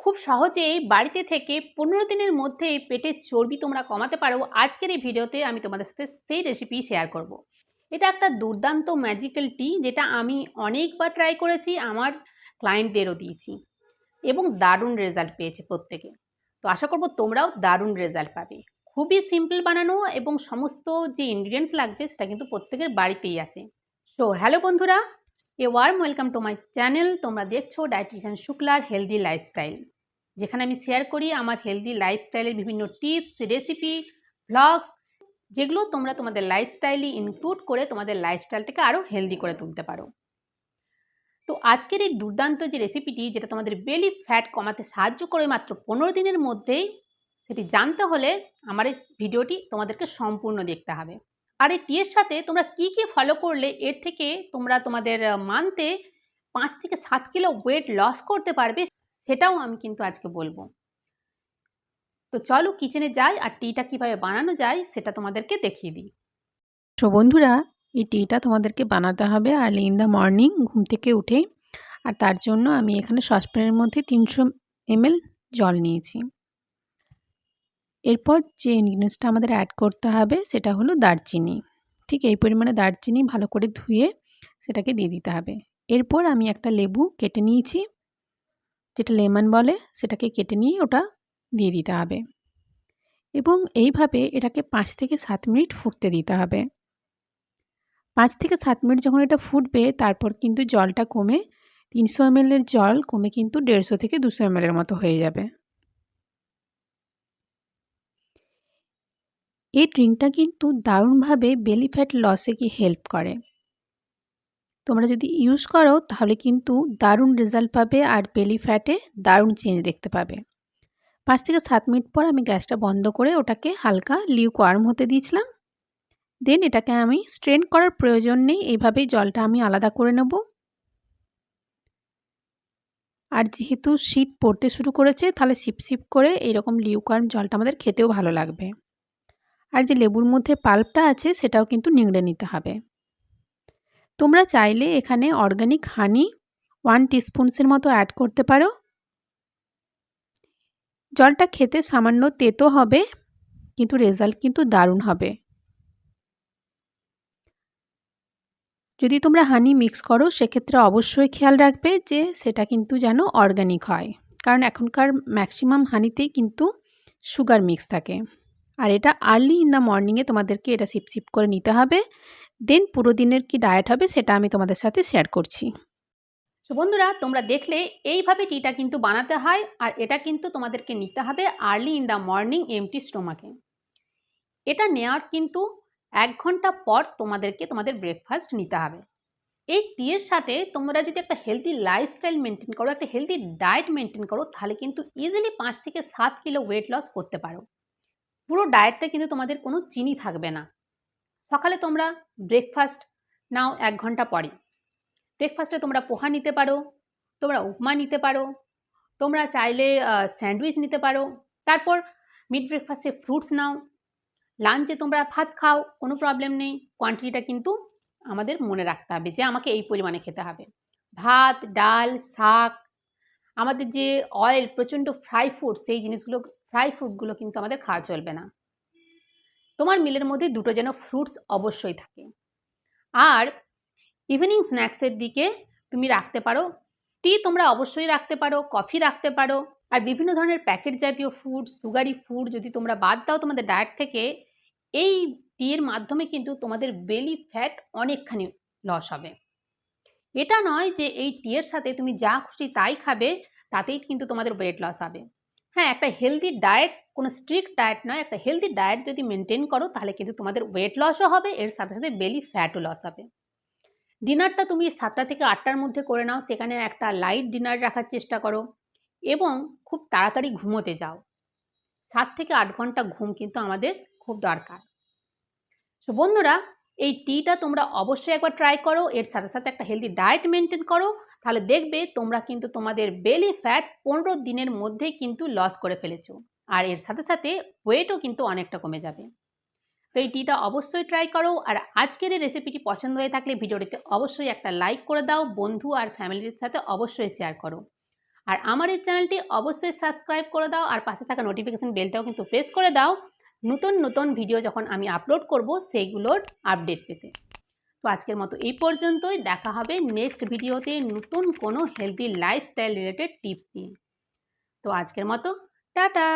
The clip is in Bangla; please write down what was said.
খুব সহজেই বাড়িতে থেকে 15 দিনের মধ্যে পেটের চর্বি তোমরা কমাতে পারো। আজকের এই ভিডিওতে আমি তোমাদের সাথে সেই রেসিপি শেয়ার করব। এটা একটা দুর্দান্ত ম্যাজিক্যাল টি, যেটা আমি অনেকবার ট্রাই করেছি, আমার ক্লায়েন্টদেরও দিয়েছি এবং দারুণ রেজাল্ট পেয়েছে প্রত্যেকে। তো আশা করব তোমরাও দারুণ রেজাল্ট পাবে। খুবই সিম্পল বানানো এবং সমস্ত যে ইনগ্রিডিয়েন্টস লাগবে সেটা কিন্তু প্রত্যেকের বাড়িতেই আছে। সো হ্যালো বন্ধুরা, a warm welcome to my channel. তোমরা দেখছো ডায়েটিশিয়ান শুক্লার হেলদি লাইফস্টাইল, যেখানে আমি শেয়ার করি আমার হেলদি লাইফস্টাইলের বিভিন্ন টিপস, রেসিপি, ভ্লগস, যেগুলো তোমরা তোমাদের লাইফস্টাইলে ইনক্লুড করে তোমাদের লাইফস্টাইলটাকে আরও হেলদি করে তুলতে পারো। তো আজকের এই দুর্দান্ত যে রেসিপিটি, যেটা তোমাদের বেলি ফ্যাট কমাতে সাহায্য করে মাত্র 15 দিনের মধ্যেই, সেটি জানতে হলে আমার এই ভিডিওটি তোমাদেরকে সম্পূর্ণ দেখতে হবে। আর এই টিয়ের সাথে তোমরা কি কি ফলো করলে এর থেকে তোমরা তোমাদের মান্থে 5 থেকে 7 কিলো ওয়েট লস করতে পারবে, সেটাও আমি কিন্তু আজকে বলবো। তো চলো কিচেনে যাই আর টিটা কিভাবে বানানো যায় সেটা তোমাদেরকে দেখিয়ে দিই। তো বন্ধুরা, এই টিটা তোমাদেরকে বানাতে হবে আর্লি ইন দ্য মর্নিং, ঘুম থেকে উঠে। আর তার জন্য আমি এখানে সসপ্যানের মধ্যে 300 ml জল নিয়েছি। এরপর যে ইনগ্রিডিয়েন্টসটা আমাদের অ্যাড করতে হবে সেটা হলো দারচিনি। ঠিক এই পরিমাণে দারচিনি ভালো করে ধুয়ে সেটাকে দিয়ে দিতে হবে। এরপর আমি একটা লেবু কেটে নিয়েছি, যেটা লেমন বলে, সেটাকে কেটে নিয়ে ওটা দিয়ে দিতে হবে এবং এইভাবে এটাকে 5 থেকে 7 মিনিট ফুটতে দিতে হবে। 5 থেকে 7 মিনিট যখন এটা ফুটবে, তারপর কিন্তু জলটা কমে 300 ml এর জল কমে কিন্তু 150 থেকে 200 ml এর মতো হয়ে যাবে। এই ড্রিঙ্কটা কিন্তু দারুণভাবে বেলি ফ্যাট লসে কি হেল্প করে। তোমরা যদি ইউজ করো তাহলে কিন্তু দারুণ রেজাল্ট পাবে আর বেলি ফ্যাটে দারুণ চেঞ্জ দেখতে পাবে। 5 থেকে 7 মিনিট পর আমি গ্যাসটা বন্ধ করে ওটাকে হালকা লিউকওয়ার্ম হতে দিয়েছিলাম। দেন এটাকে আমি স্ট্রেন করার প্রয়োজন নেই, এইভাবেই জলটা আমি আলাদা করে নেব। আর যেহেতু শীত পড়তে শুরু করেছে, তাহলে সিপ করে এইরকম লিউকওয়ার্ম জলটা আমাদের খেতেও ভালো লাগবে। আর যে লেবুর মধ্যে পাল্পটা আছে সেটাও কিন্তু নিংড়ে নিতে হবে। তোমরা চাইলে এখানে অর্গানিক হানি 1 টিস্পুনসের মতো অ্যাড করতে পারো। জলটা খেতে সামান্য তেতো হবে, কিন্তু রেজাল্ট কিন্তু দারুণ হবে। যদি তোমরা হানি মিক্স করো সেক্ষেত্রে অবশ্যই খেয়াল রাখবে যে সেটা কিন্তু যেন অর্গানিক হয়, কারণ এখনকার ম্যাক্সিমাম হানিতেই কিন্তু সুগার মিক্স থাকে। আর এটা আর্লি ইন দ্য মর্নিংয়ে তোমাদেরকে এটা সিপ করে নিতে হবে। দেন পুরো দিনের কি ডায়েট হবে সেটা আমি তোমাদের সাথে শেয়ার করছি। তো বন্ধুরা, তোমরা দেখলে এইভাবে টিটা কিন্তু বানাতে হয়, আর এটা কিন্তু তোমাদেরকে নিতে হবে early in the morning empty স্টোমাকে। এটা নেওয়ার কিন্তু 1 ঘন্টা পর তোমাদেরকে তোমাদের ব্রেকফাস্ট নিতে হবে। এই টিয়ের সাথে তোমরা যদি একটা হেলদি লাইফস্টাইল মেনটেন করো, একটা হেলদি ডায়েট মেনটেন করো, তাহলে কিন্তু ইজিলি 5 থেকে 7 কিলো ওয়েট লস করতে পারো। পুরো ডায়েটটা কিন্তু তোমাদের কোনো চিনি থাকবে না। সকালে তোমরা ব্রেকফাস্ট নাও 1 ঘন্টা পরে। ব্রেকফাস্টে তোমরা পোহা নিতে পারো, তোমরা উপমা নিতে পারো, তোমরা চাইলে স্যান্ডউইচ নিতে পারো। তারপর মিড ব্রেকফাস্টে ফ্রুটস নাও। লাঞ্চে তোমরা ভাত খাও, কোনো প্রবলেম নেই। কোয়ান্টিটিটা কিন্তু আমাদের মনে রাখতে হবে যে আমাকে এই পরিমাণে খেতে হবে। ভাত, ডাল, শাক, আমাদের যে অয়েল, প্রচণ্ড ফ্রাই ফুড, সেই জিনিসগুলো, ফ্রাই ফুডগুলো কিন্তু আমাদের খাওয়া চলবে না। তোমার মিলের মধ্যে দুটো যেন ফ্রুটস অবশ্যই থাকে। আর ইভিনিং স্ন্যাক্সের দিকে তুমি রাখতে পারো টি, তোমরা অবশ্যই রাখতে পারো, কফি রাখতে পারো। আর বিভিন্ন ধরনের প্যাকেট জাতীয় ফুড, সুগারি ফুড যদি তোমরা বাদ দাও তোমাদের ডায়েট থেকে, এই টিয়ের মাধ্যমে কিন্তু তোমাদের বেলি ফ্যাট অনেকখানি লস হবে। এটা নয় যে এই টিয়ের সাথে তুমি যা খুশি তাই খাবে, তাতেই কিন্তু তোমাদের ওয়েট লস হবে। হ্যাঁ, একটা হেলদি ডায়েট, কোনো স্ট্রিক্ট ডায়েট নয়, একটা হেলদি ডায়েট যদি মেনটেন করো তাহলে কিন্তু তোমাদের ওয়েট লসও হবে, এর সাথে সাথে বেলি ফ্যাটও লস হবে। ডিনারটা তুমি 7টা থেকে 8টার মধ্যে করে নাও, সেখানে একটা লাইট ডিনার রাখার চেষ্টা করো এবং খুব তাড়াতাড়ি ঘুমোতে যাও। 7 থেকে 8 ঘন্টা ঘুম কিন্তু আমাদের খুব দরকার। সো বন্ধুরা, এই টিটা তোমরা অবশ্যই একবার ট্রাই করো, এর সাথে সাথে একটা হেলদি ডায়েট মেনটেন করো, তাহলে দেখবে তোমরা কিন্তু তোমাদের বেলি ফ্যাট 15 দিনের মধ্যেই কিন্তু লস করে ফেলেছো। আর এর সাথে সাথে ওয়েটও কিন্তু অনেকটা কমে যাবে। তো এই টিটা অবশ্যই ট্রাই করো। আর আজকের এই রেসিপিটি পছন্দ হয়ে থাকলে ভিডিওটিতে অবশ্যই একটা লাইক করে দাও, বন্ধু আর ফ্যামিলির সাথে অবশ্যই শেয়ার করো। আর আমার এই চ্যানেলটি অবশ্যই সাবস্ক্রাইব করে দাও আর পাশে থাকা নোটিফিকেশন বেলটাও কিন্তু প্রেস করে দাও নতুন নতুন ভিডিও যখন আমি আপলোড করব সেইগুলোর আপডেট পেতে। তো আজকের মতো এই পর্যন্তই, দেখা হবে নেক্সট ভিডিওতে নতুন কোনো হেলদি লাইফস্টাইল রিলেটেড টিপস দিয়ে। তো আজকের মতো টাটা।